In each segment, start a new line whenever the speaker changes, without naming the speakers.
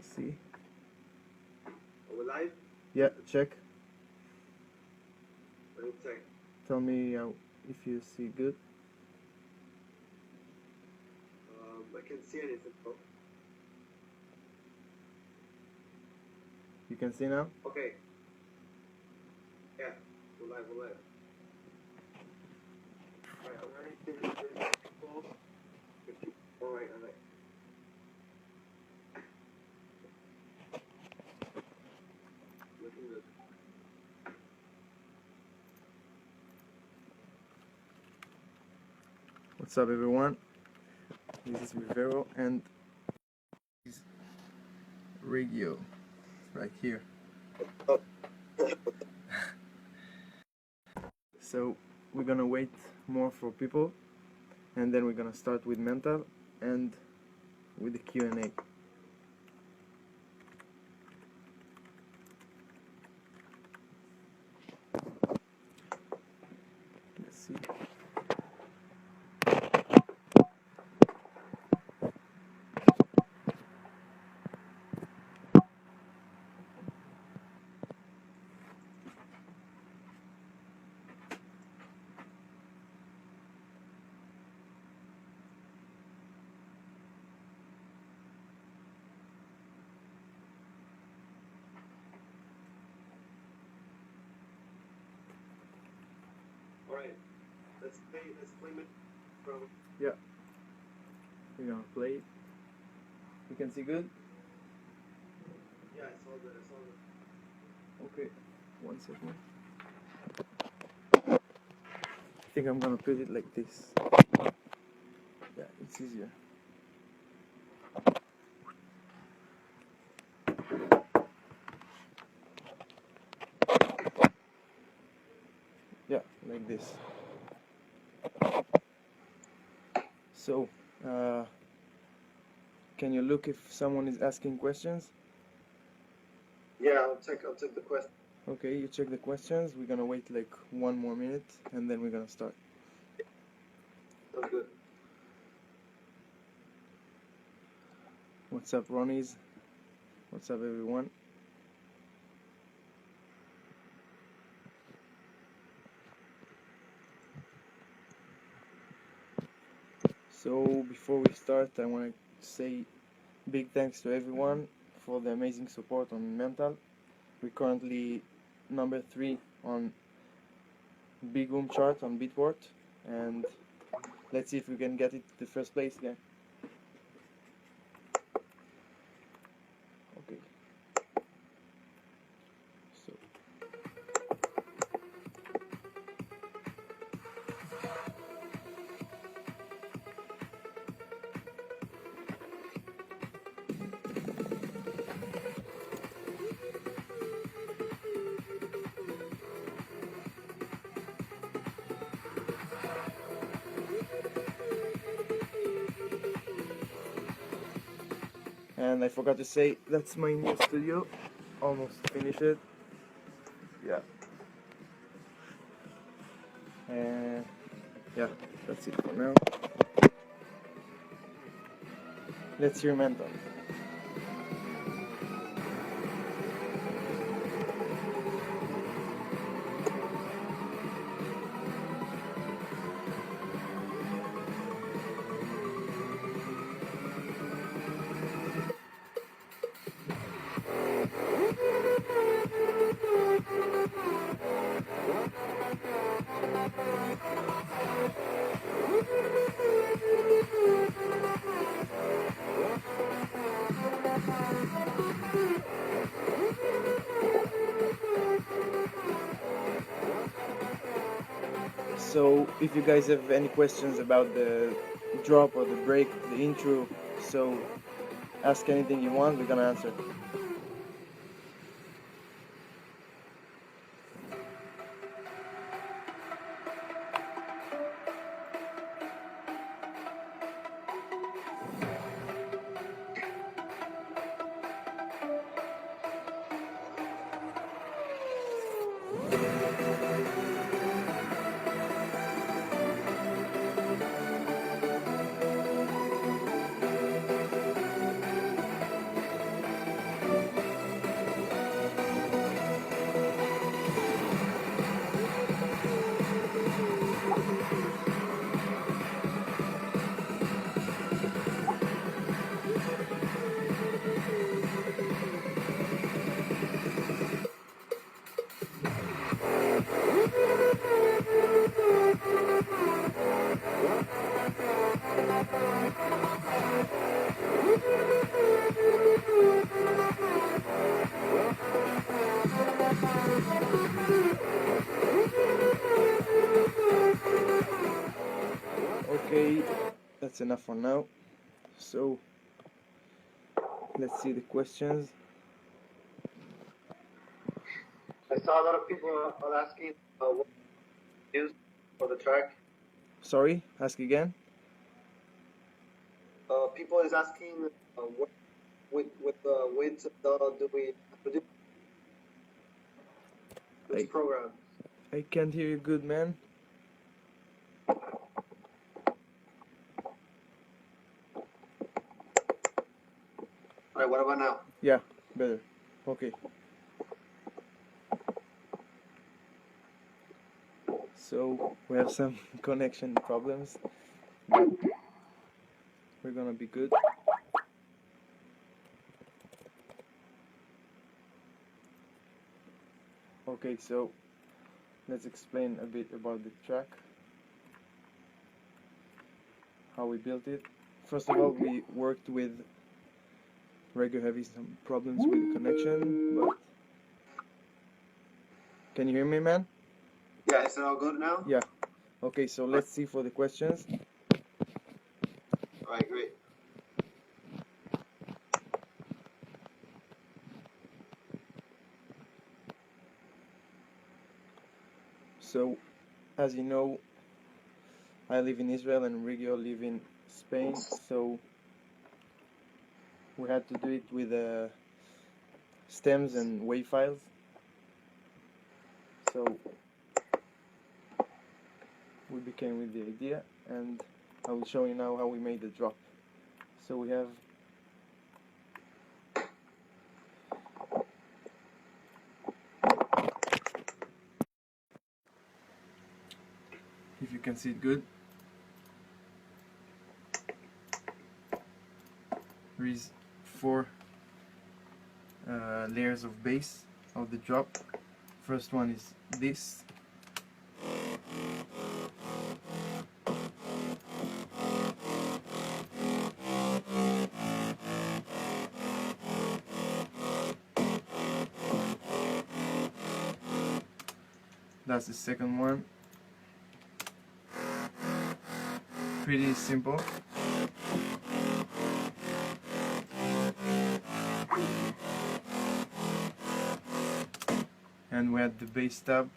see.
Are we live?
Yeah, check.
Let me check.
Tell me if you see good.
I can't see anything. Oh,
You can see now?
okay. Yeah, we're live. Alright, I'm ready to close. Alright. Looking good.
What's up, everyone? This is Rivero and this is Reggio right here. So we're gonna wait more for people, and then we're gonna start with mental and with the Q&A. Let's see.
Alright. Let's play it from.
Yeah, we're gonna play it. You can see good?
Yeah, I saw the.
Okay, 1 second. I think I'm gonna put it like this. Yeah, it's easier. Yeah, like this. So, can you look if someone is asking questions?
Yeah, I'll check the question.
Okay, you check the questions. We're gonna wait like 1 more minute and then we're gonna start.
Sounds good.
What's up, Ronnies? What's up, everyone? So, before we start, I want to say big thanks to everyone for the amazing support on Mental. We're currently number 3 on Big Boom chart on Beatport, and let's see if we can get it to first place again. Okay. So. And I forgot to say, that's my new studio. Almost finished it. Yeah. And yeah, that's it for now. Let's hear Mental. So if you guys have any questions about the drop or the break, the intro, so ask anything you want, we're gonna answer. that's enough for now. So let's see the questions.
I saw a lot of people are asking what to use for the track.
Sorry, ask again.
People is asking what with the weights do we produce this program?
I can't hear you good, man.
Alright, what about now?
Yeah, better. Okay. So we have some connection problems, but we're gonna be good. Okay, so let's explain a bit about the track, how we built it. First of all, we worked with Reggio having some problems with the connection, but can you hear me, man?
Yeah, is it all good now?
Yeah. Okay, so let's see for the questions.
Alright, great.
So, as you know, I live in Israel and Reggio live in Spain, so we had to do it with stems and WAV files. So we became with the idea, and I will show you now how we made the drop. So we have if you can see it good, there is 4 layers of bass of the drop. First one is this. That's the second one. Pretty simple. And we had the bass tab.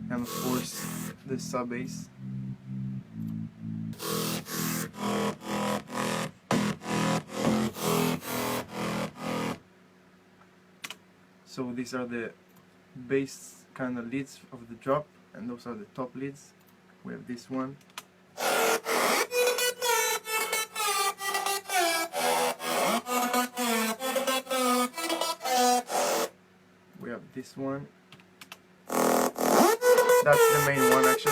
And of course the sub bass. So these are the bass kind of leads of the drop, and those are the top leads. We have this one. We have this one. That's the main one actually.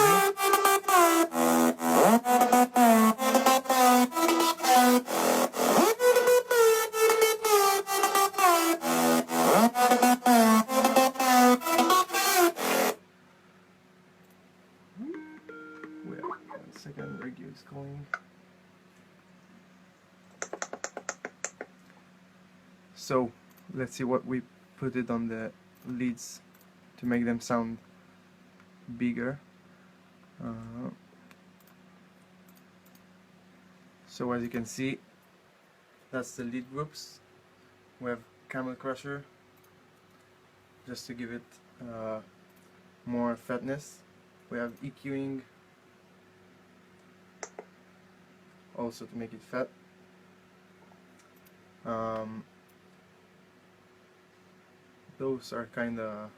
Wait, 1 second, Reggio is calling. So let's see what we put it on the leads to make them sound bigger. So as you can see, that's the lead groups. We have Camel Crusher, just to give it more fatness. We have EQing, also to make it fat. Those are kind of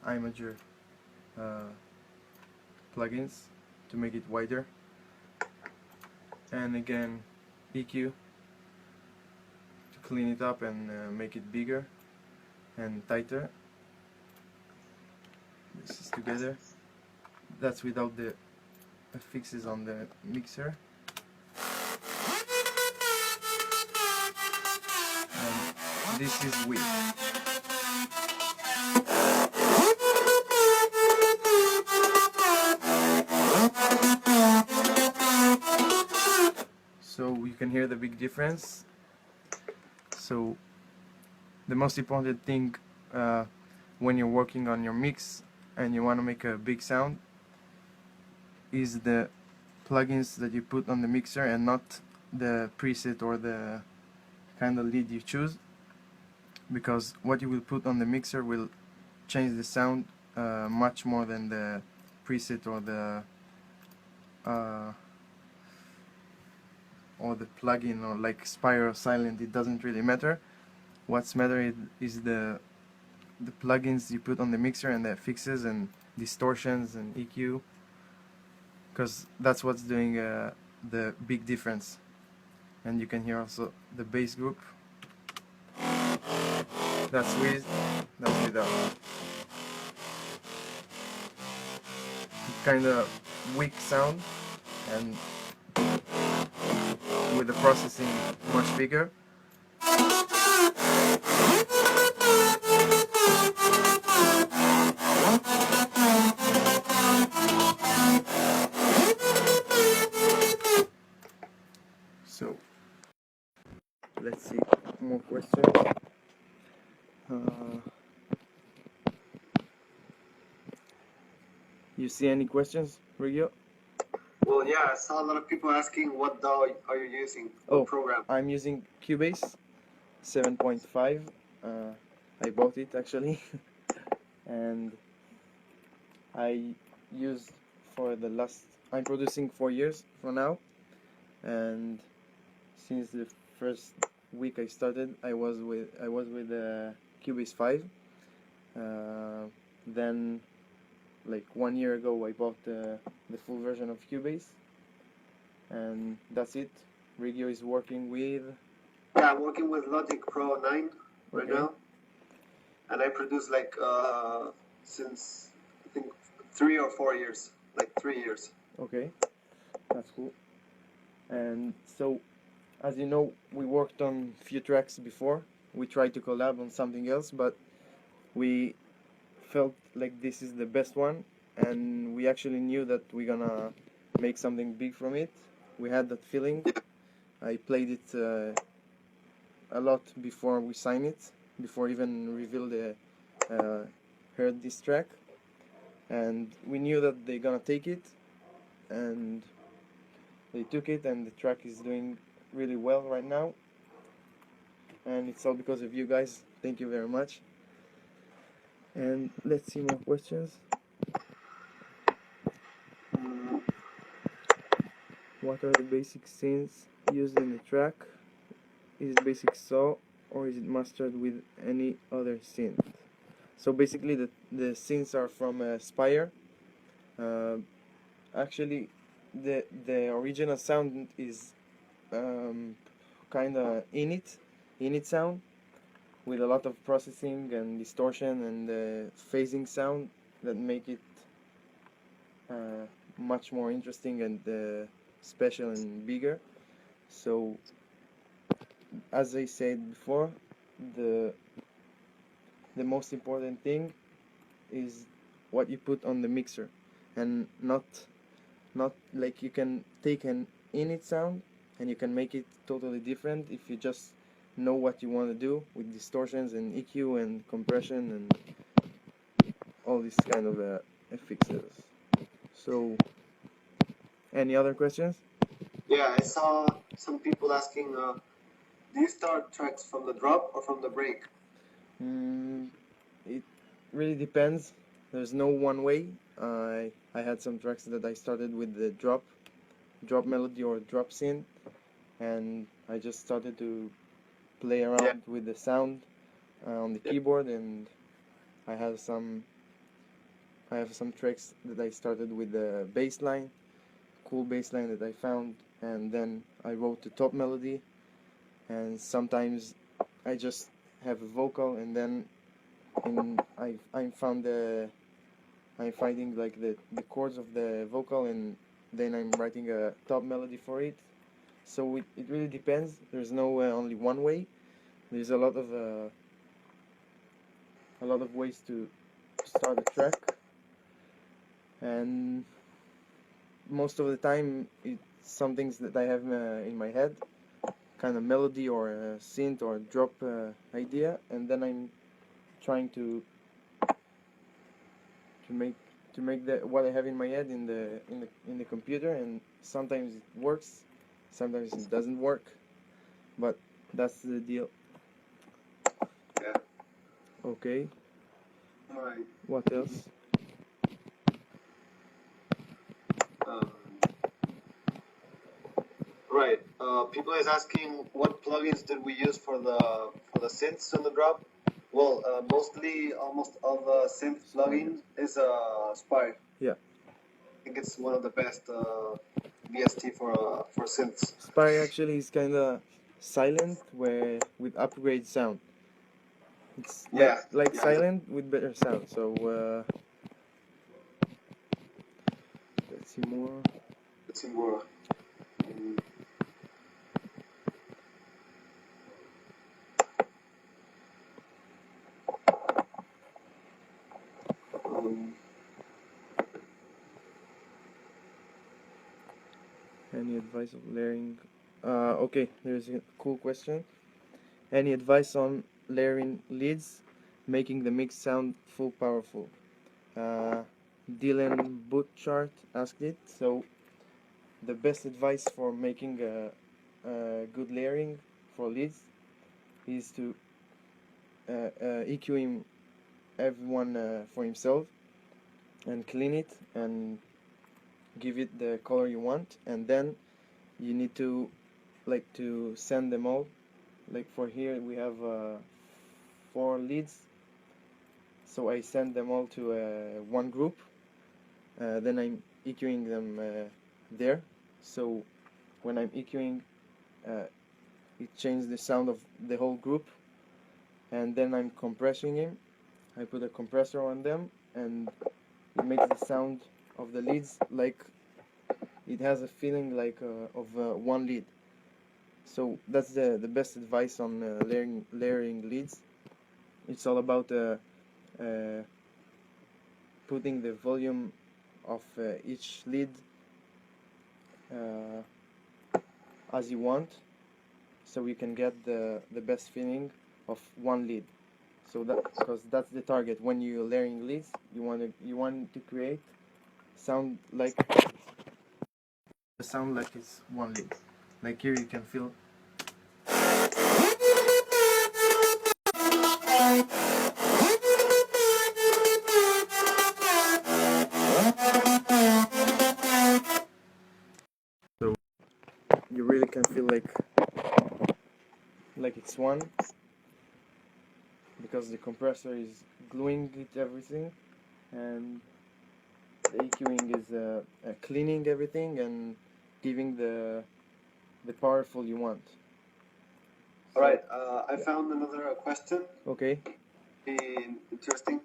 imager plugins to make it wider. And again, EQ to clean it up and make it bigger and tighter. This is together. That's without the fixes on the mixer. And this is with. So you can hear the big difference. So the most important thing when you're working on your mix and you want to make a big sound is the plugins that you put on the mixer and not the preset or the kind of lead you choose, because what you will put on the mixer will change the sound much more than the preset uh, or the plugin, or like Spire or Silent. It doesn't really matter. What's matter is the plugins you put on the mixer and the fixes and distortions and EQ, because that's what's doing the big difference. And you can hear also the bass group. That's with, that's without. Kind of weak sound, and with the processing much bigger. So let's see more questions. You see any questions, Reggio?
Well, yeah, I saw a lot of people asking what DAW are you using? What program?
I'm using Cubase 7.5. I bought it actually, and I used for the last. I'm producing 4 years for now, and since the first week I started, I was with Cubase 5. Then, like 1 year ago, I bought the full version of Cubase, and that's it. Reggio is working with.
Yeah, I'm working with Logic Pro 9 right
Okay.
now, and I produce like since I think 3 or 4 years, like 3 years.
Okay, that's cool. And so, as you know, we worked on few tracks before. We tried to collab on something else, but we felt like this is the best one, and we actually knew that we're gonna make something big from it. We had that feeling. I played it a lot before we signed it, before even reveal the heard this track, and we knew that they're gonna take it, and they took it, and the track is doing really well right now, and it's all because of you guys. Thank you very much. And let's see more questions. What are the basic synths used in the track? Is it basic saw, or is it mastered with any other synth? So basically the synths are from Spire. Actually the original sound is kind of init sound, with a lot of processing and distortion and phasing sound that make it much more interesting and special and bigger. So, as I said before, the most important thing is what you put on the mixer, and not like you can take an init sound and you can make it totally different if you just know what you want to do with distortions and EQ and compression and all these kind of fixes. So, any other questions?
Yeah, I saw some people asking, do you start tracks from the drop or from the break?
It really depends. There's no one way. I had some tracks that I started with the drop melody or drop synth, and I just started to play around with the sound on the keyboard, and I have some tracks that I started with the bass line, cool bass line that I found, and then I wrote the top melody, and sometimes I just have a vocal, and then I'm finding like the chords of the vocal, and then I'm writing a top melody for it. So it really depends. There's no only one way. There's a lot of ways to start a track, and most of the time it's some things that I have in my head, kind of melody or a synth or drop idea, and then I'm trying to to make what I have in my head in the computer, and sometimes it works, sometimes it doesn't work, but that's the deal.
Yeah.
Okay.
All right.
What else?
Um, right. People is asking what plugins did we use for the synths on the drop. Well, mostly almost all the synth plugin is Spire.
Yeah.
I think it's one of the best VST for synths.
Spire actually is kind of silent, where with upgrade sound. It's
Yeah.
like
Yeah.
silent with better sound. So let's see more.
Let's see more. Mm. Um,
Any advice of layering? Okay, there's a cool question. Any advice on layering leads, making the mix sound full powerful? Dylan Butchart asked it. So the best advice for making a good layering for leads is to EQing everyone for himself and clean it and give it the color you want, and then you need to send them all. Like for here we have 4 leads, so I send them all to one group. Then I'm EQing them there. So when I'm EQing, it changes the sound of the whole group, and then I'm compressing him. I put a compressor on them, and it makes the sound of the leads like it has a feeling like of one lead. So that's the best advice on layering leads. It's all about putting the volume of each lead as you want, so you can get the best feeling of one lead. So because that's the target when you're layering leads, you want to create sound like it's one lead. Like here you can feel. So you really can feel like it's one, because the compressor is gluing it everything, and the EQing is cleaning everything and giving the powerful you want.
All right. I found another question.
Okay.
Interesting.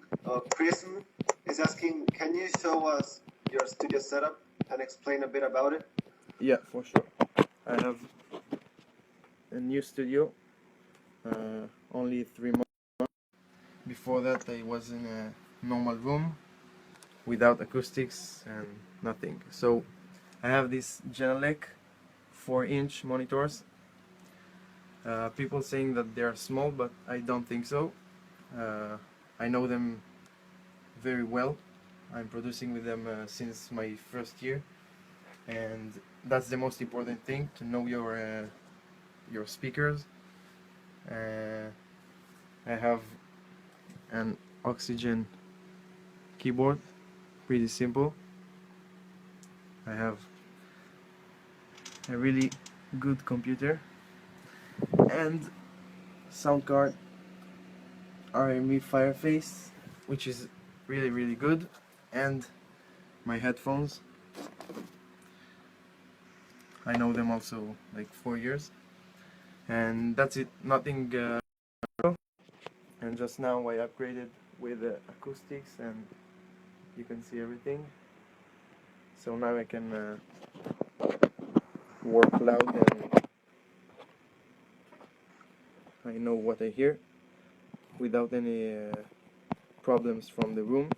Prism is asking, can you show us your studio setup and explain a bit about it?
Yeah, for sure. I have a new studio. Only 3 months. Before that, I was in a normal room without acoustics and nothing. So I have this Genelec 4-inch monitors. People saying that they are small, but I don't think so. I know them very well. I'm producing with them since my first year, and that's the most important thing, to know your speakers. I have an Oxygen keyboard, pretty simple. I have a really good computer and sound card RME Fireface, which is really good, and my headphones. I know them also like 4 years, and that's it. Nothing. And just now I upgraded with acoustics, and you can see everything. So now I can work loud, and I know what I hear without any problems from the room.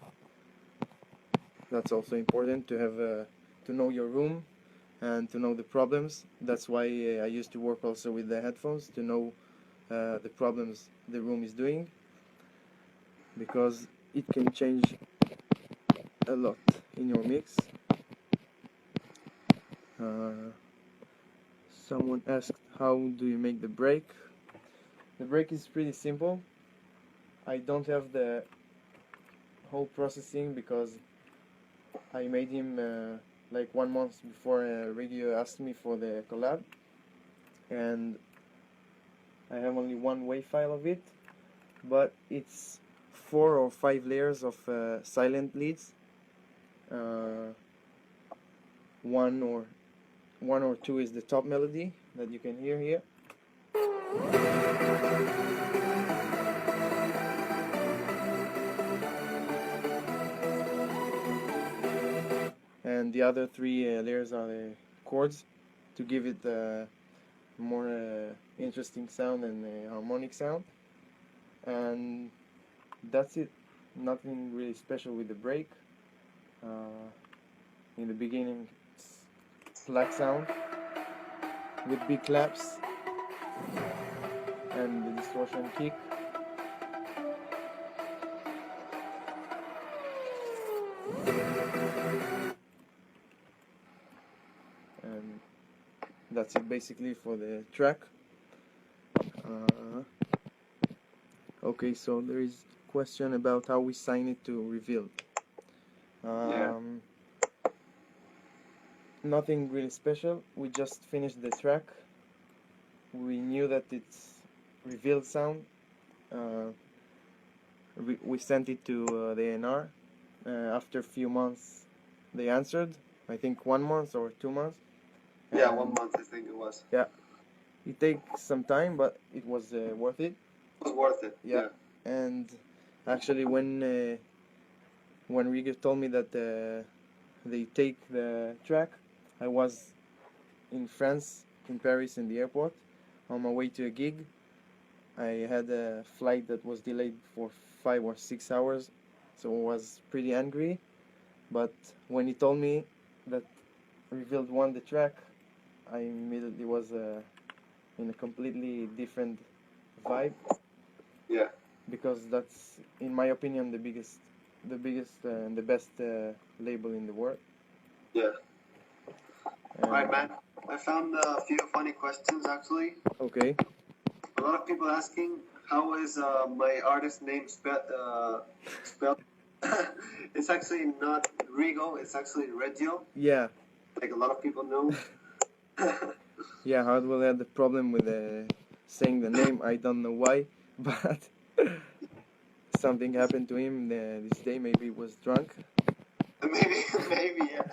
That's also important, to have to know your room and to know the problems. That's why I used to work also with the headphones, to know the problems the room is doing, because it can change a lot in your mix. Someone asked, how do you make the break? The break is pretty simple. I don't have the whole processing because I made him like 1 month before Reggio asked me for the collab, and I have only one WAV file of it, but it's 4 or 5 layers of silent leads. One or two is the top melody that you can hear here. And the other 3 layers are the chords to give it a more interesting sound and a harmonic sound. And that's it. Nothing really special with the break. In the beginning, it's flat sound with big claps and the distortion kick. And that's it basically for the track. Okay, so there is a question about how we sign it to reveal. Nothing really special. We just finished the track. We knew that it's revealed sound. We sent it to the A&R. After a few months, they answered. I think 1 month or 2 months.
Yeah, 1 month I think it was.
Yeah, it takes some time, but it was worth it.
It was worth it.
Yeah. And actually, when Riga told me that they take the track, I was in France, in Paris, in the airport, on my way to a gig. I had a flight that was delayed for 5 or 6 hours, so I was pretty angry. But when he told me that Revealed won the track, I immediately was in a completely different vibe.
Yeah.
Because that's, in my opinion, the biggest and the best label in the world.
Yeah. Alright, man. I found a few funny questions actually.
Okay.
A lot of people asking, how is my artist name spelled? It's actually not Rigo, it's actually Reggio.
Yeah.
Like a lot of people know.
Yeah, Hardwell had the problem with saying the name. I don't know why, but something happened to him this day. Maybe he was drunk.
maybe, yeah.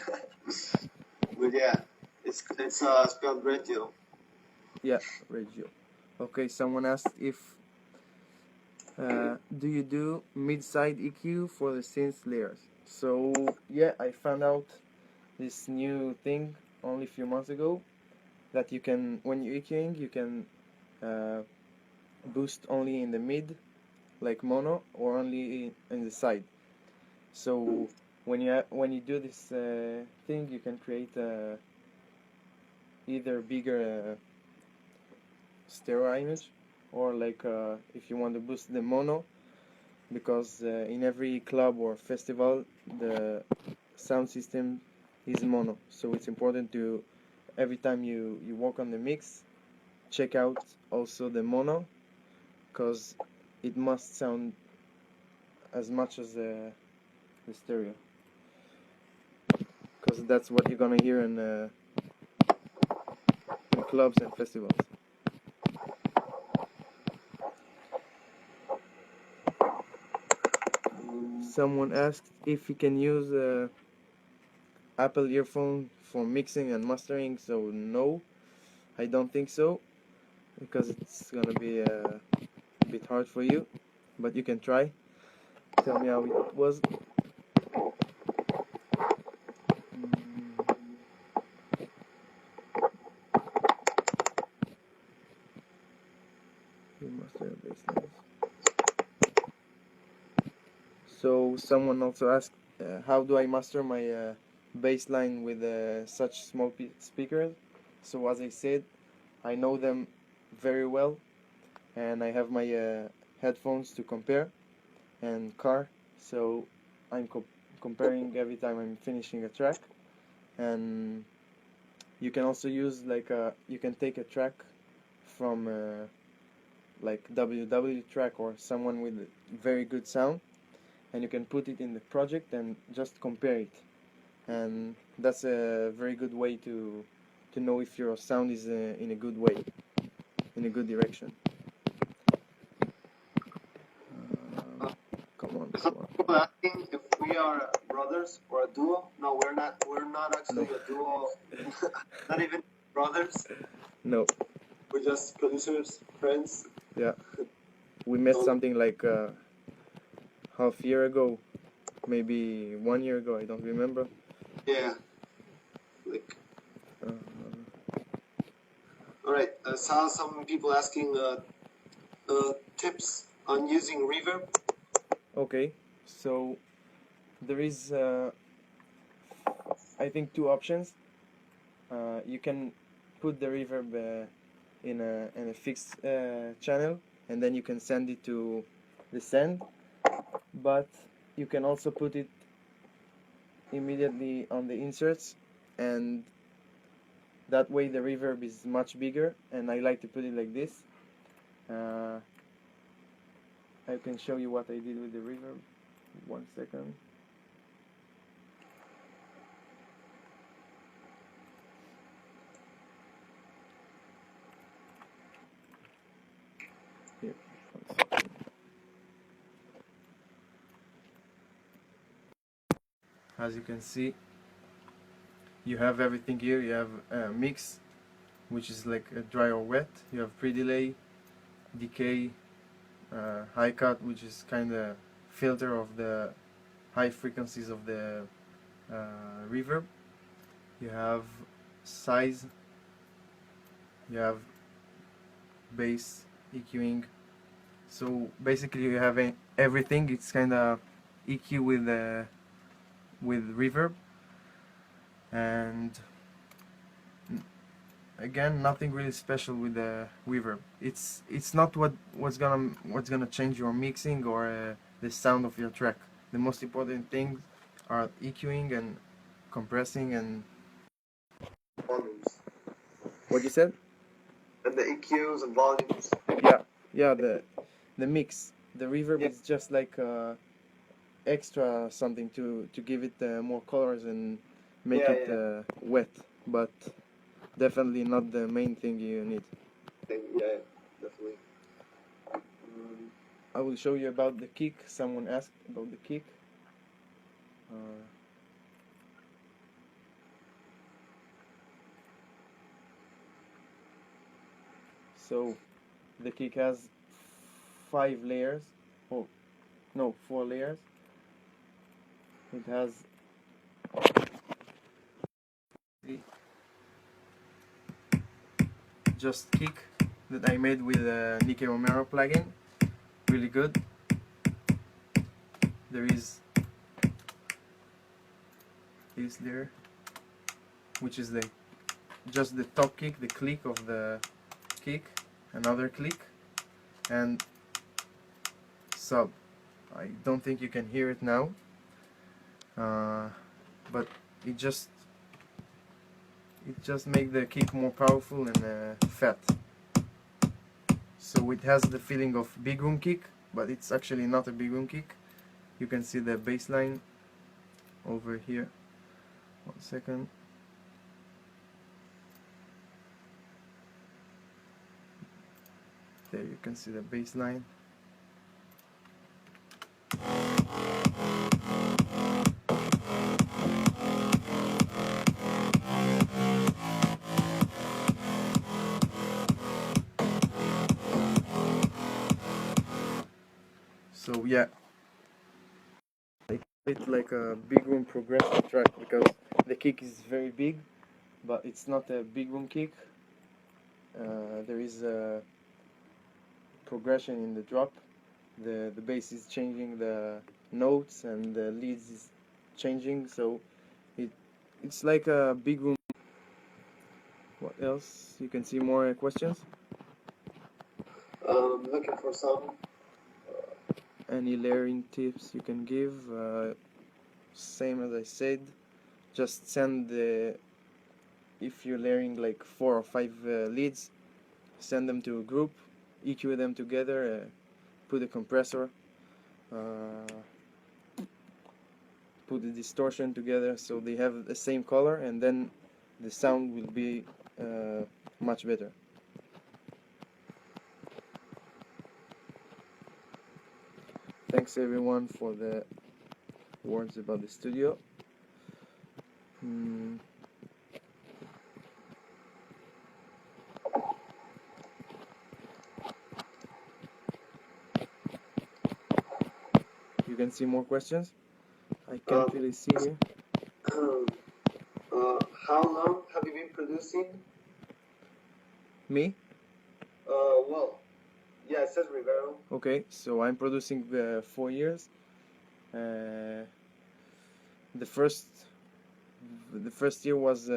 But yeah, it's spelled Reggio.
Yeah, Reggio. Okay, someone asked if do you do mid-side EQ for the synth layers? So yeah, I found out this new thing only a few months ago, that you can, when you're EQing, you can boost only in the mid, like mono, or only in the side. So when you do this thing, you can create either bigger stereo image, or like if you want to boost the mono, because in every club or festival the sound system is mono, so it's important to, every time you work on the mix, check out also the mono, because it must sound as much as the stereo, because that's what you're gonna hear in clubs and festivals. Someone asked if you can use Apple earphone for mixing and mastering. So no, I don't think so, because it's gonna be a bit hard for you, but you can try. Tell me how it was. So someone also asked, how do I master my bass line with such small speakers? So as I said, I know them very well, and I have my headphones to compare, and car, so I'm comparing every time I'm finishing a track. And you can also use you can take a track from like WW track or someone with very good sound, and you can put it in the project and just compare it. And that's a very good way to know if your sound is in a good way, in a good direction.
Uh,
Come on,
Some
come on.
people asking if we are brothers or a duo. No, we're not. We're not
No,
actually a duo. Not even brothers.
no,
We're just producers, friends.
yeah. We met
So
something like half year ago, maybe 1 year ago. I don't remember.
yeah, like
Uh,
all right. I saw some people asking tips on using reverb.
okay, so there is I think two options. You can put the reverb in a fixed channel, and then you can send it to the send. But you can also put it immediately on the inserts, and that way the reverb is much bigger. And I like to put it like this. I can show you what I did with the reverb. 1 second. Here, 1 second. As you can see, you have everything here. You have a mix, which is like a dry or wet. You have pre-delay, decay, high cut, which is kind of filter of the high frequencies of the reverb. You have size. You have bass, EQing. So basically, you have everything. It's kind of EQ with reverb, and again, nothing really special with the reverb. It's not what's gonna change your mixing or the sound of your track. The most important things are EQing and compressing and
Volumes
what you said.
and the EQs and volumes.
Yeah, yeah. The mix. The reverb
Yeah,
is just like extra something to give it more colors and make
yeah,
it
yeah.
wet, but definitely not the main thing you need.
Yeah, definitely. Um,
I will show you about the kick. Someone asked about the kick. Uh, so the kick has 5 layers. Oh no, 4 layers. It has just kick that I made with a Nicky Romero plugin. Really good. There is this there, which is just the top kick, the click of the kick, another click, and sub. I don't think you can hear it now, but it just make the kick more powerful and fat. So it has the feeling of big room kick, but it's actually not a big room kick. You can see the bass line over here. 1 second. There you can see the bass line. So yeah, it's like a big room progressive track because the kick is very big, but it's not a big room kick. There is a progression in the drop. The bass is changing the notes and the leads is changing, so it's like a big room. What else? You can see more questions.
looking for some.
Any layering tips you can give? same as I said. Just send the, if you're layering like 4 or 5 leads, send them to a group, EQ them together, put a compressor, put the distortion together so they have the same color, and then the sound will be much better. Thanks everyone for the words about the studio. You can see more questions. I can't really see here.
How long have you been producing?
Me?
Well, yeah, it says Rivero.
Okay, so I'm producing 4 years. The first year was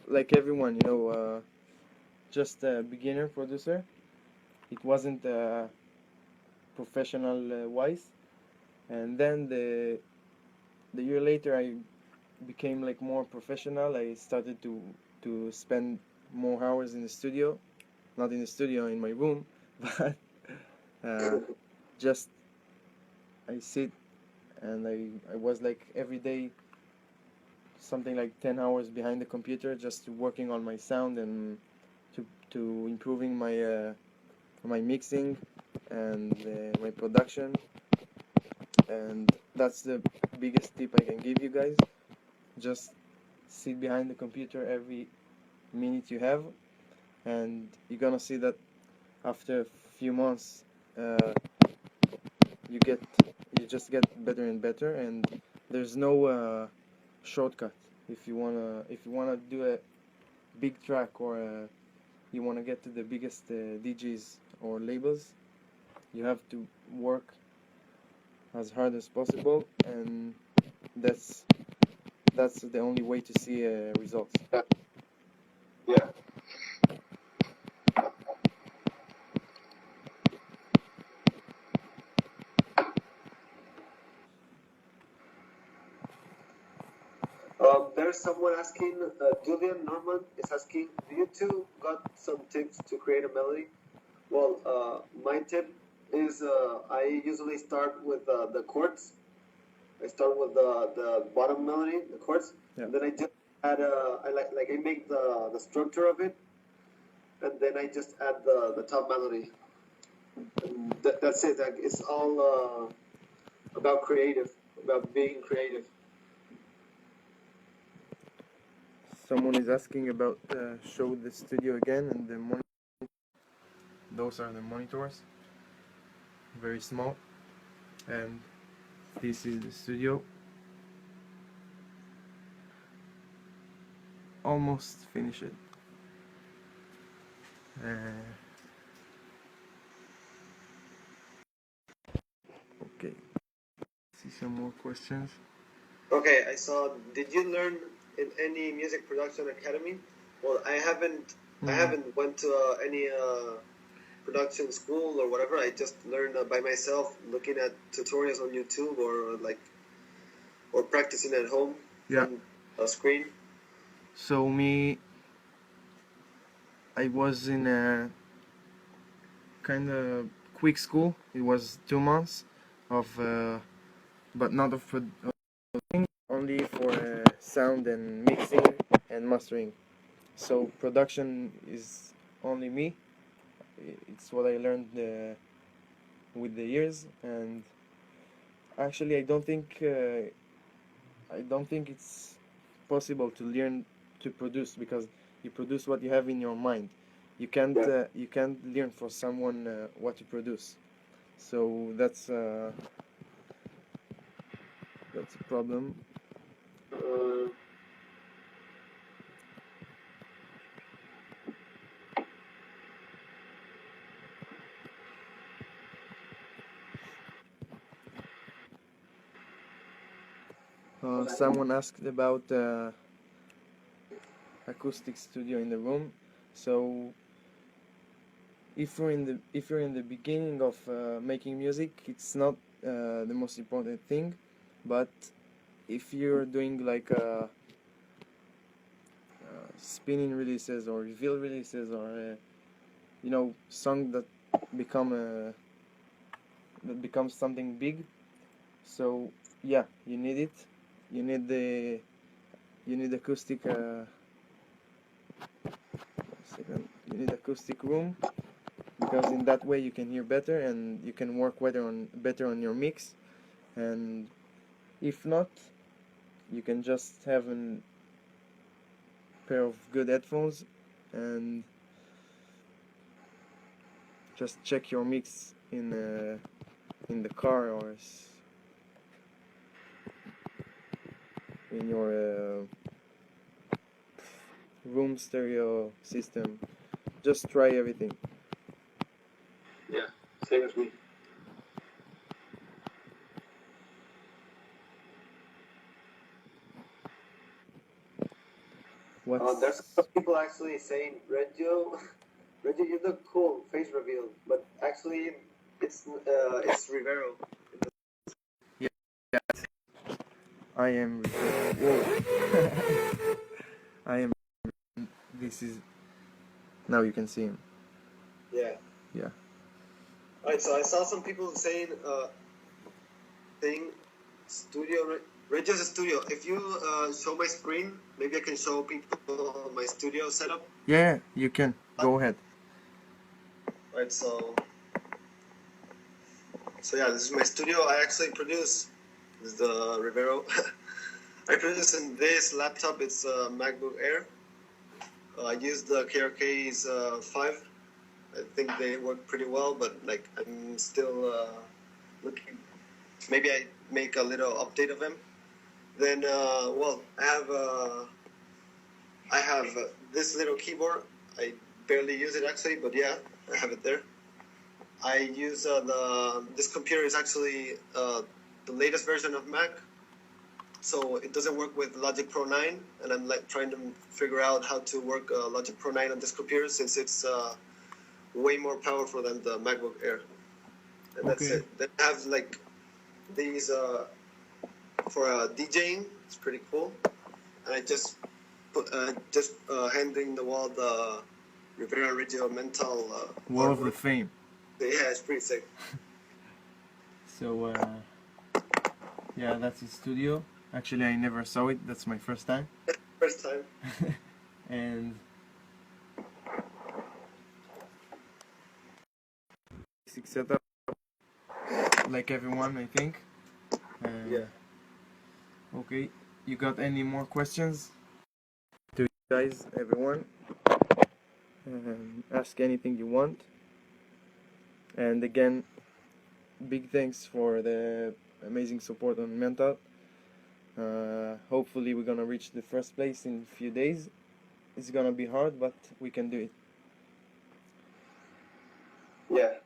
like everyone, just a beginner producer. It wasn't professional wise, and then the year later I became like more professional. I started to spend more hours in the studio, not in the studio, in my room, but just I sit and I was like every day something like 10 hours behind the computer just working on my sound and to improving my mixing and my production. And that's the biggest tip I can give you guys. Just sit behind the computer every minute you have, and you're gonna see that after a few months you just get better and better, and there's no shortcut. If you wanna do a big track, or you wanna get to the biggest DJs or labels, you have to work as hard as possible, and that's the only way to see results.
Yeah. There's someone asking, Julian Norman is asking, do you two got some tips to create a melody? Well, my tip is I usually start with the chords. I start with the bottom melody, the chords,
Yeah.
and then I just add I make the structure of it, and then I just add the top melody. And that's it. Like, it's all about being creative.
Someone is asking about show the studio again, and the those are the monitors, very small, and this is the studio. Almost finished. Okay, see some more questions.
Okay, I saw. Did you learn in any music production academy? Well, I haven't. I haven't went to any production school or whatever. I just learned by myself, looking at tutorials on YouTube or practicing at home from a screen.
So I was in a kind of quick school. It was 2 months of, but not of producing, only for sound and mixing and mastering. So production is only me. It's what I learned with the years, and actually I don't think it's possible to learn to produce, because you produce what you have in your mind. You can't learn for someone what to produce. So that's a problem. Someone asked about acoustic studio in the room. So if you're in the beginning of making music, it's not the most important thing. But if you're doing like spinning releases or reveal releases or song become a that becomes something big, so yeah, you need it. You need the you need acoustic. Second, you need acoustic room because in that way you can hear better and you can work better on your mix. And if not, you can just have a pair of good headphones and just check your mix in the car or in your room stereo system. Just try everything.
Yeah, same as me. There's some people actually saying, Reggio, Reggio, you look cool, face reveal, but actually it's Rivero.
Yeah, I am. Whoa. I am. This is. Now you can see him.
Yeah.
Yeah.
Alright, so I saw some people saying, studio, Reggio's a studio. If you show my screen, maybe I can show people my studio setup.
Yeah, you can. Go ahead.
Alright, so yeah, this is my studio. I actually produce. This is the Rivero. I produce in this laptop. It's a MacBook Air. I use the KRK's 5. I think they work pretty well, but like I'm still looking. Maybe I make a little update of them. Then, well, I have this little keyboard. I barely use it actually, but yeah, I have it there. I use this computer is actually the latest version of Mac, so it doesn't work with Logic Pro 9, and I'm like trying to figure out how to work Logic Pro 9 on this computer since it's way more powerful than the MacBook Air. And that's it. Then I have like these for DJing. It's pretty cool. And I just put handing the wall the Rivero Reggio Mental
Wall
artwork.
of the Fame.
Yeah, it's pretty sick.
So yeah, that's his studio. Actually, I never saw it. That's my first time.
First time.
And basic setup, like everyone, I think.
Yeah.
Okay, you got any more questions? To you guys, everyone. Ask anything you want. And again, big thanks for the amazing support on Mental. Hopefully we're gonna reach the first place in a few days. It's gonna be hard, but we can do it.
Yeah.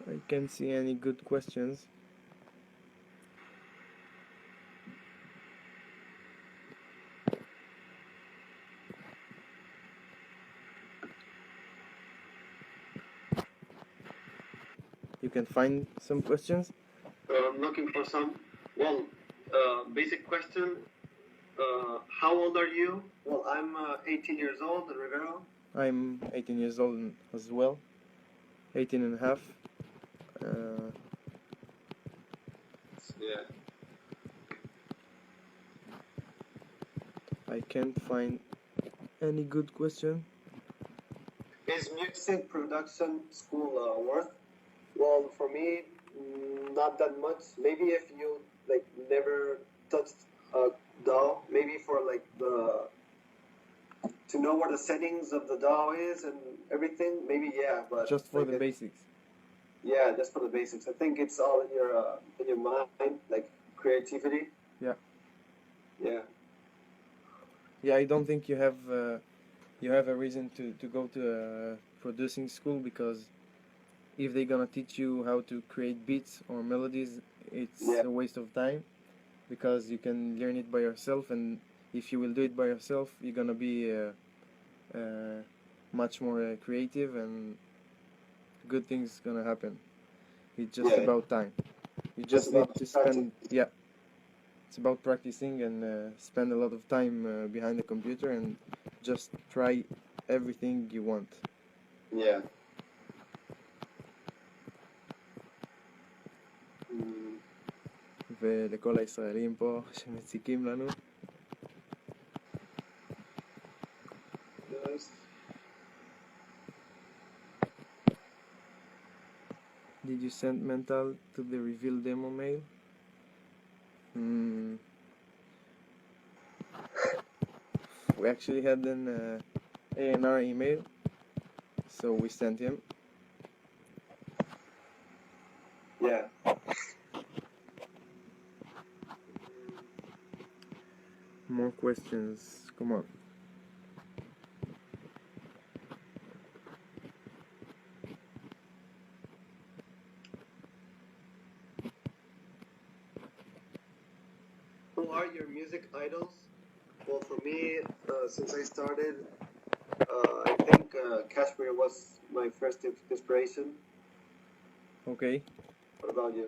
I can't see any good questions. You can find some questions?
I'm looking for some. Well, basic question. How old are you? Well, I'm 18 years old, Rivero.
I'm 18 years old as well. 18 and a half.
Yeah.
I can't find any good question.
Is music production school worth? Well, for me, not that much. Maybe if you like never touched a DAW, maybe for like to know where the settings of the DAW is and everything. Maybe yeah, but
just for
like
the basics.
Yeah, just for the basics. I think it's all in your mind, like creativity.
Yeah.
Yeah.
Yeah, I don't think you have a reason to go to a producing school because if they're gonna teach you how to create beats or melodies, it's
Yeah.
a waste of time, because you can learn it by yourself, and if you will do it by yourself, you're gonna be much more creative, and good things gonna happen. It's just
Yeah.
about time. You
Just
just need
about
to
practice.
it's about practicing, and spend a lot of time behind the computer, and just try everything you want.
Yeah. Mm,
ולכל הישראלים פה שמציקים לנו.
nice.
Did you send Mental to the reveal demo mail? We actually had an A&R email, so we sent him.
Yeah.
More questions, come on.
Who are your music idols? Well, for me, since I started, I think Kashmir was my first inspiration.
Okay.
What about you?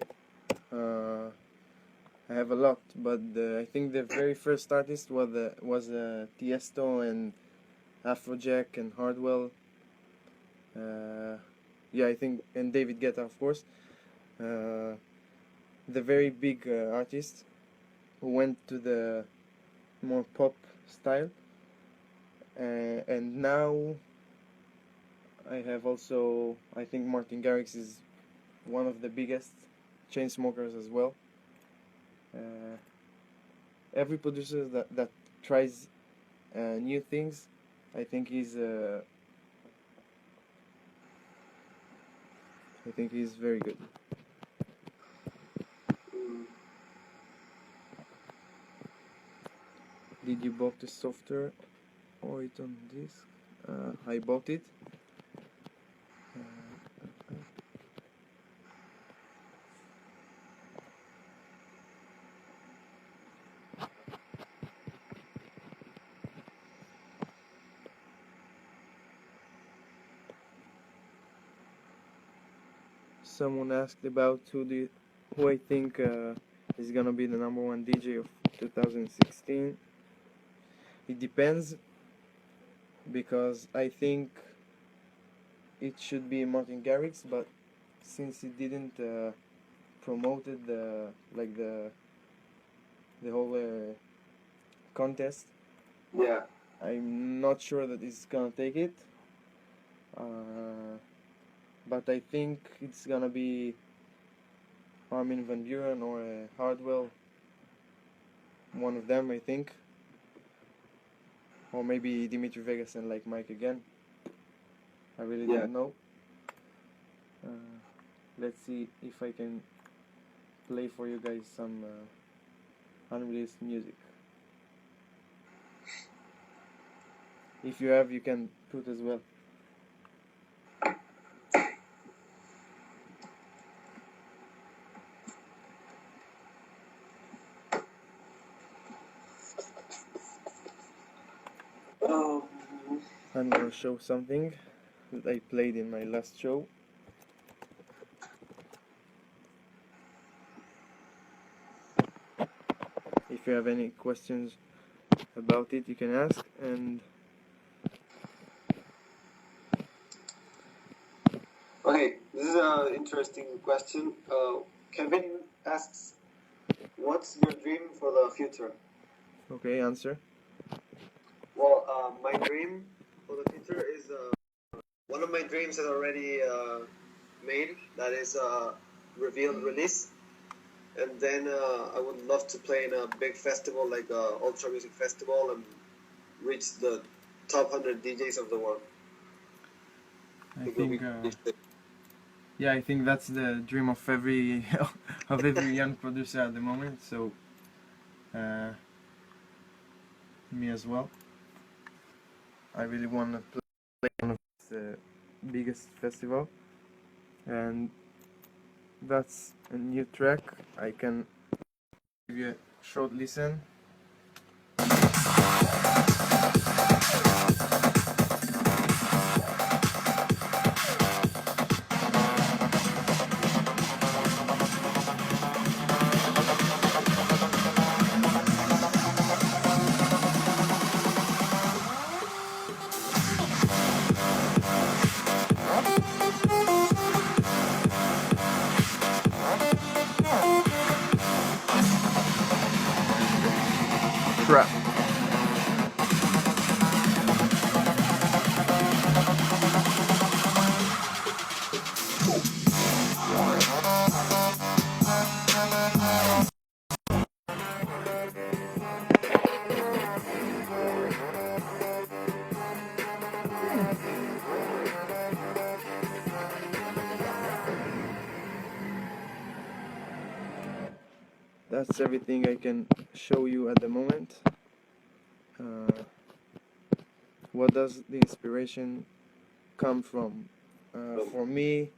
I have a lot, but I think the very first artist was Tiesto and Afrojack and Hardwell. Yeah, I think, and David Guetta, of course. The very big artists who went to the more pop style. And now I have also, I think Martin Garrix is one of the biggest chain smokers as well. Every producer that tries new things, I think he's very good. Did you bought the software or it on disk? I bought it. Someone asked about who I think is gonna be the number one DJ of 2016. It depends, because I think it should be Martin Garrix, but since he didn't promoted the whole contest,
Yeah.
I'm not sure that he's gonna take it. But I think it's gonna be Armin van Buren or Hardwell. One of them, I think. Or maybe Dimitri Vegas and like Mike again. I really don't know. Let's see if I can play for you guys some unreleased music. If you have, you can put as well. I'm gonna show something that I played in my last show. If you have any questions about it, you can ask. And
okay, this is an interesting question. Kevin asks, "What's your dream for the future?"
okay, answer.
Well, my dream for the future is one of my dreams is already made. That is revealed release, and then I would love to play in a big festival like Ultra Music Festival and reach the top 100 DJs of the world.
I think that's the dream of every young producer at the moment. So me as well. I really want to play one of the biggest festival. and that's a new track. I can give you a short listen. Trap. That's everything I can show you at the moment. What does the inspiration come from? For me,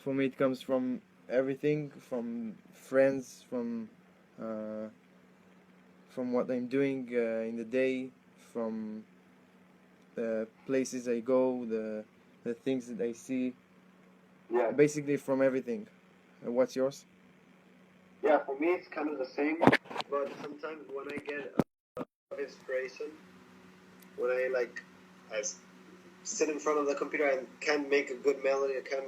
it comes from everything, from friends, from what I'm doing in the day, from the places I go, the things that I see.
Yeah.
Basically, from everything. What's yours?
Yeah, for me it's kind of the same. But sometimes when I get inspiration, when I sit in front of the computer and can't make a good melody, I can't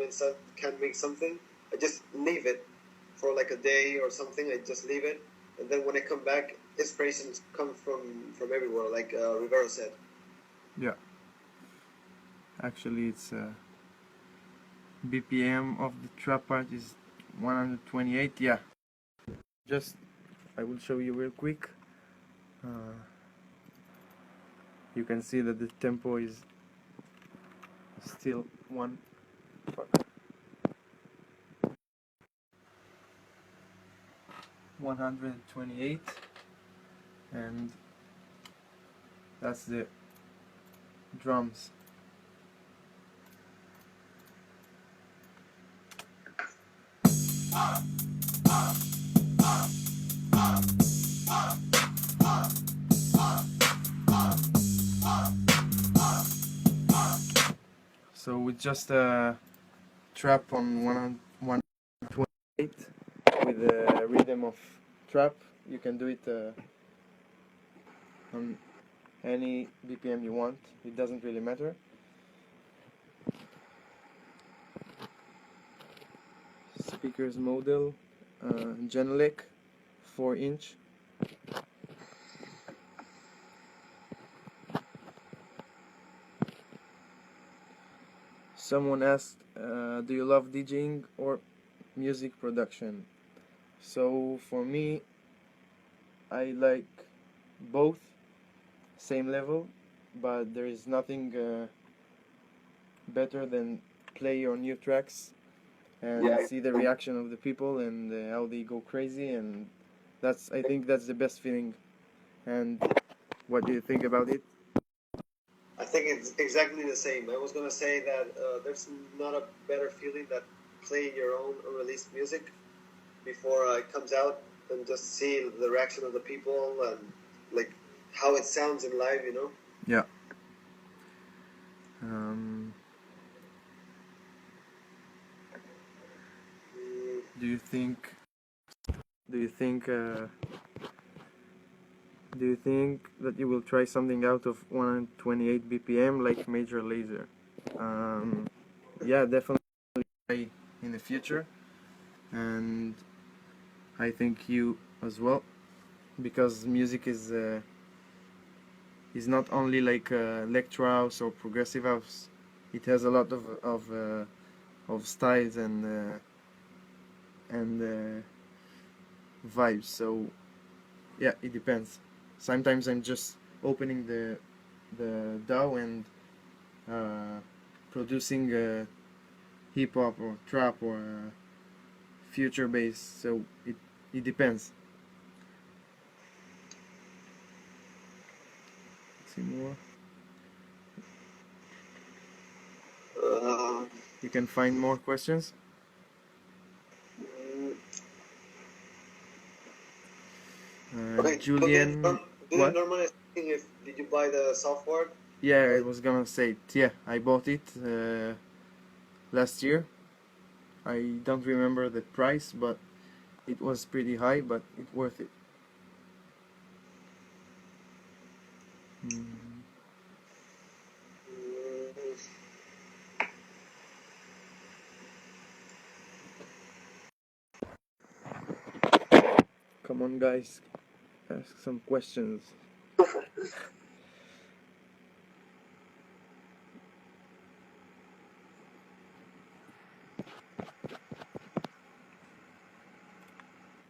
make something, I just leave it for like a day or something. I just leave it, and then when I come back, inspirations come from everywhere, like Rivero said.
Yeah. Actually, it's BPM of the trap part is 128. Yeah. Just I will show you real quick. You can see that the tempo is still 128, and that's the drums. So with just a trap on 128 with a rhythm of trap, you can do it on any BPM you want. It doesn't really matter. Speakers model, Genelec, 4-inch. Someone asked, do you love DJing or music production? So for me, I like both, same level, but there is nothing better than play your new tracks and see the reaction of the people and how they go crazy, and I think that's the best feeling. And what do you think about it?
I think it's exactly the same. I was gonna say that there's not a better feeling than playing your own unreleased music before it comes out and just see the reaction of the people and like how it sounds in live, you know?
Yeah. Do you think that you will try something out of 128 BPM like Major Lazer? Yeah, definitely in the future, and I think you as well, because music is not only like electro house or progressive house. It has a lot of styles and vibes. So yeah, it depends. Sometimes I'm just opening the DAW and producing hip hop or trap or future bass. So it depends. Let's see more. You can find more questions.
Okay, so
Julian,
do you
what?
normally think if did you buy the software?
Yeah, I
Or
was gonna say it. Yeah, I bought it last year. I don't remember the price, but it was pretty high, but it worth it. Mm.
mm,
Come on, guys, ask some questions.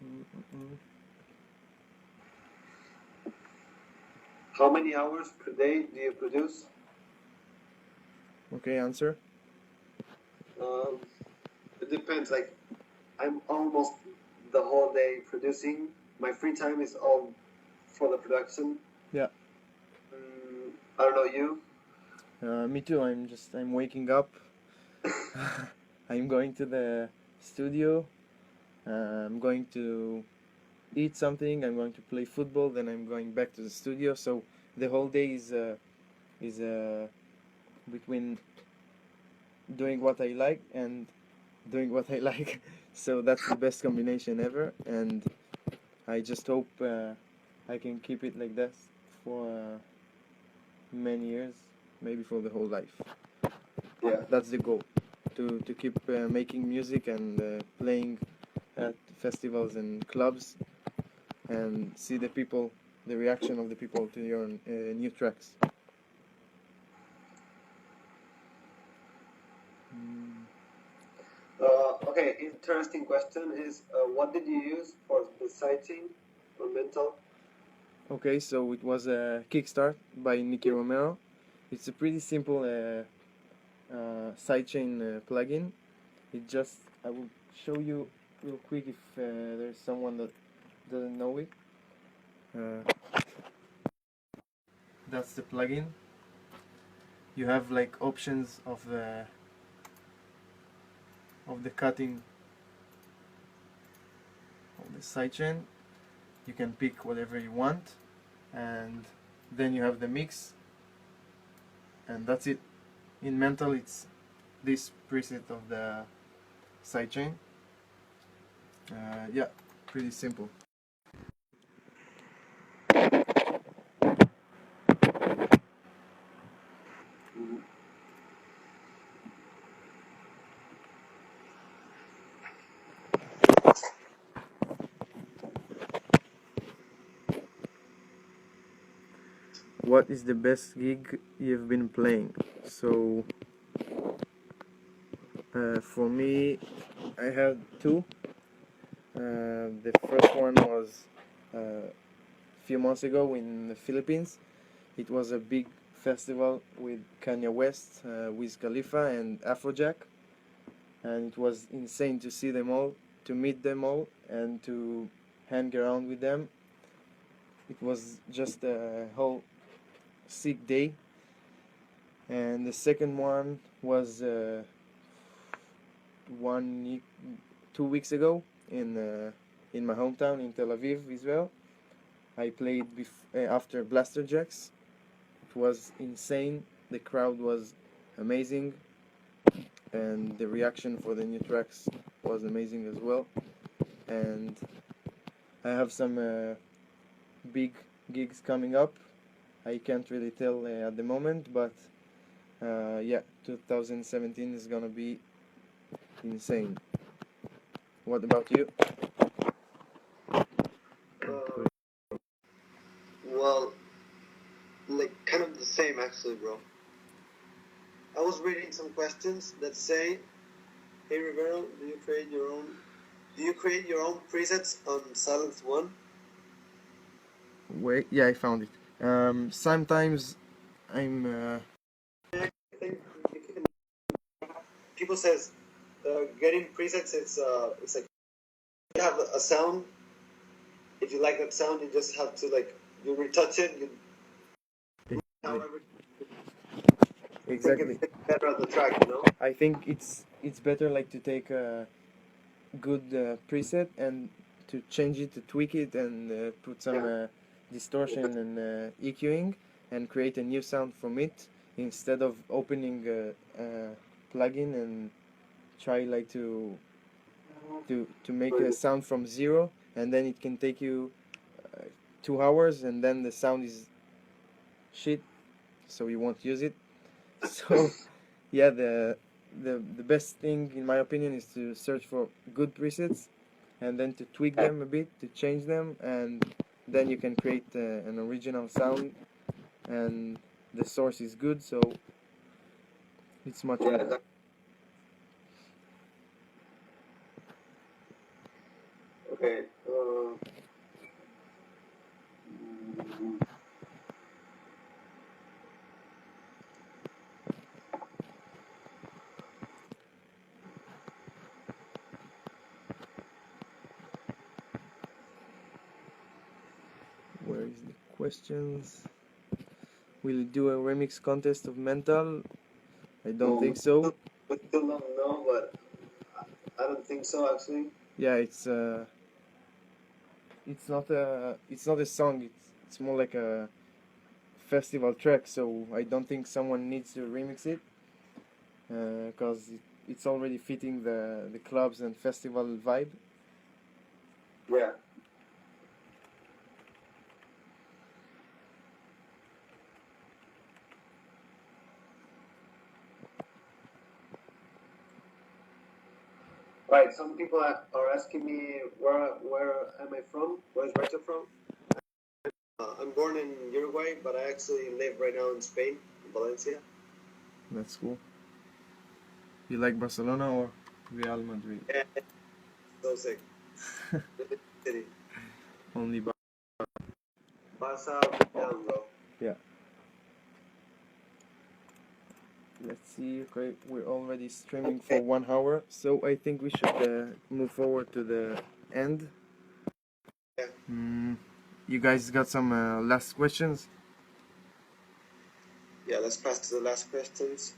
Mm-mm.
how many hours per day do you produce?
Okay, answer.
Um, it depends. Like I'm almost the whole day producing. My free time is all for the production.
Yeah,
I don't know you.
me too. I'm waking up. I'm going to the studio. I'm going to eat something. I'm going to play football. Then I'm going back to the studio. So the whole day is between doing what I like and doing what I like. So that's the best combination ever. And I just hope I can keep it like that for many years, maybe for the whole life.
Yeah.
That's the goal, to keep making music and playing at festivals and clubs and see the reaction of the people to your new tracks. Mm.
Okay, interesting question is what did you use for the sighting or mental?
Okay, so it was a Kickstart by Nicky Romero. It's a pretty simple sidechain plugin. I will show you real quick if there's someone that doesn't know it. Uh, that's the plugin. You have like options of the cutting of the sidechain. You can pick whatever you want, and then you have the mix, and that's it. In Mental, it's this preset of the sidechain. Yeah, pretty simple. What is the best gig you've been playing? So, for me, I had two. The first one was a few months ago in the Philippines. It was a big festival with Kanye West, Wiz Khalifa, and Afrojack, and it was insane to see them all, to meet them all, and to hang around with them. It was just a whole sick day. And the second one was 2 weeks ago in my hometown in Tel Aviv, Israel. I played after Blaster Jacks. It was insane. The crowd was amazing, and the reaction for the new tracks was amazing as well. And I have some big gigs coming up. I can't really tell at the moment, but yeah, 2017 is gonna be insane. What about you?
Uh, well, like kind of the same actually, bro. I was reading some questions that say, "Hey Rivero, Do you create your own presets on Silence One?"
Wait, yeah, I found it. Sometimes I'm.
I think you can. People says getting presets. It's like you have a sound. If you like that sound, you just have to like you retouch it. You however
Exactly.
it's better on the track. You know.
I think it's better like to take a good preset and to change it, to tweak it, and put some distortion and EQing, and create a new sound from it instead of opening a plugin and try like to make a sound from zero, and then it can take you 2 hours, and then the sound is shit, so you won't use it. So yeah, the best thing in my opinion is to search for good presets, and then to tweak them a bit, to change them, and then you can create an original sound, and the source is good, so it's much better.
Okay.
Where is the questions? Will you do a remix contest of Mental? I don't think so.
We still don't know, but I don't think so actually.
Yeah, it's not a song. It's more like a festival track. So I don't think someone needs to remix it, because it's already fitting the clubs and festival vibe.
Yeah. Right. Some people are asking me where am I from? Where's Rachel from? I'm born in Uruguay, but I actually live right now in Spain, in Valencia.
That's cool. You like Barcelona or Real Madrid?
Yeah, so sick. City.
Only
Barca down, bro.
Yeah. Let's see. Okay, we're already streaming for 1 hour, so I think we should move forward to the end.
Yeah.
You guys got some last questions?
Yeah, let's pass to the last questions.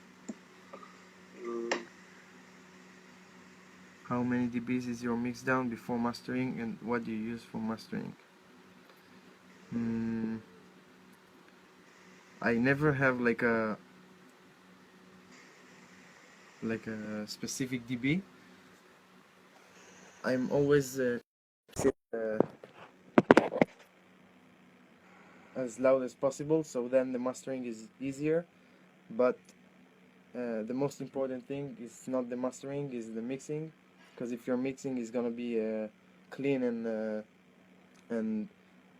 How many dBs is your mix down before mastering, and what do you use for mastering? I never have like a specific dB. I'm always as loud as possible, so then the mastering is easier. But the most important thing is not the mastering, is the mixing, because if your mixing is gonna be clean and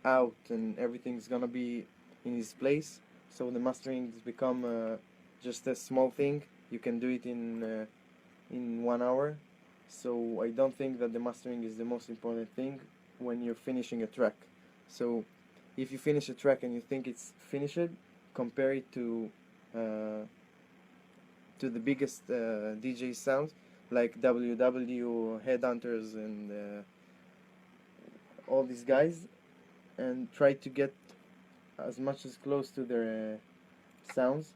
out, and everything's gonna be in its place, so the mastering has become just a small thing. You can do it in 1 hour. So I don't think that the mastering is the most important thing when you're finishing a track. So if you finish a track and you think it's finished, compare it to the biggest DJ sounds like WW, Headhunters, and all these guys, and try to get as much as close to their sounds.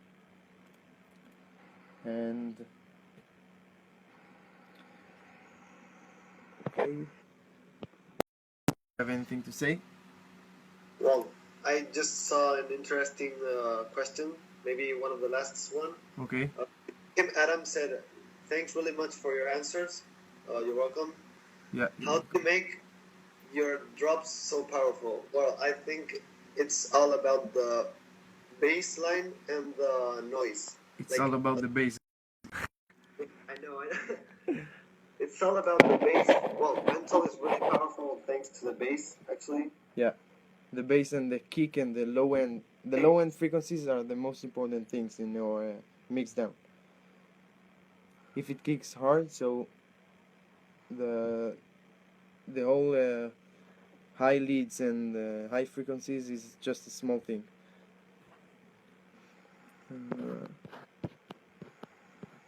And okay, have anything to say?
Well, I just saw an interesting question, maybe one of the last one.
Okay.
Kim Adam said, "Thanks really much for your answers. You're welcome.
Yeah.
How do you make your drops so powerful?" Well, I think it's all about the bass line and the noise.
It's all about the bass.
I know. It's all about the bass. Well, Mental is really powerful thanks to the bass, actually.
Yeah, the bass and the kick and the low end. The low end frequencies are the most important things in your mix down. If it kicks hard, so the whole high leads and high frequencies is just a small thing.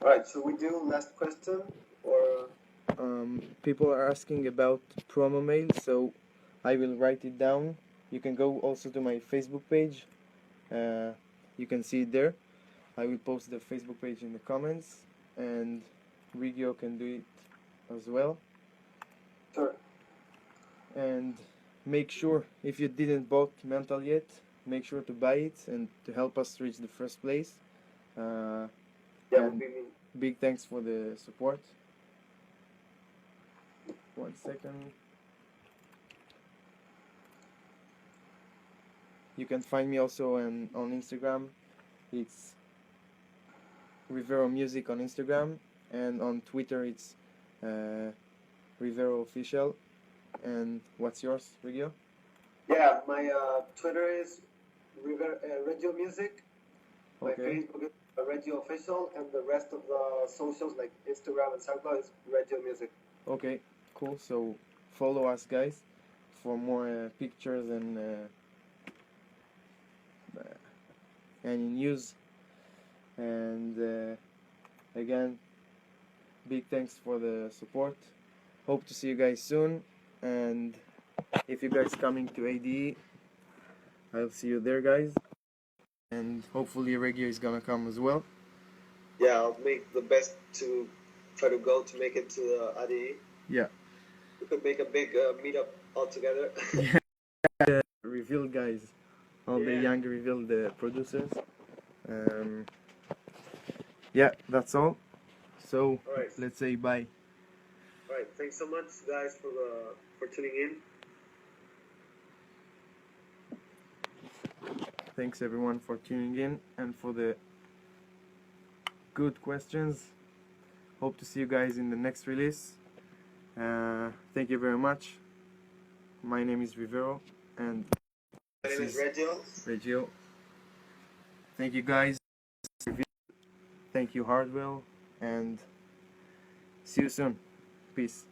Alright, should we do last question or?
People are asking about promo mail, so I will write it down. You can go also to my Facebook page. You can see it there. I will post the Facebook page in the comments, and Reggio can do it as well.
Sure.
And make sure, if you didn't bought Mental yet, make sure to buy it and to help us reach the first place. And big thanks for the support. 1 second. You can find me also on Instagram. It's Rivero Music on Instagram, and on Twitter it's Rivero Official. And what's yours, Reggio?
Yeah, my Twitter is Reggio Music. My
Okay.
Facebook is Reggio Official, and the rest of the socials like Instagram and SoundCloud is Reggio Music.
Okay, cool. So follow us, guys, for more pictures and any news. And again, big thanks for the support. Hope to see you guys soon. And if you guys coming to ADE, I'll see you there, guys. And hopefully Reggio is gonna come as well.
Yeah, I'll make the best to try to go to make it to ADE.
Yeah.
We could make a big meetup all together.
Yeah. Reveal, guys. All the
Yeah.
young reveal the producers. Yeah, that's all. So
Alright.
let's say bye.
Alright, thanks so much, guys, for tuning in.
Thanks everyone for tuning in and for the good questions. Hope to see you guys in the next release. Thank you very much. My name is Rivero and
My name is Reggio.
Reggio. Thank you guys. Thank you Hardwell, and see you soon. Peace.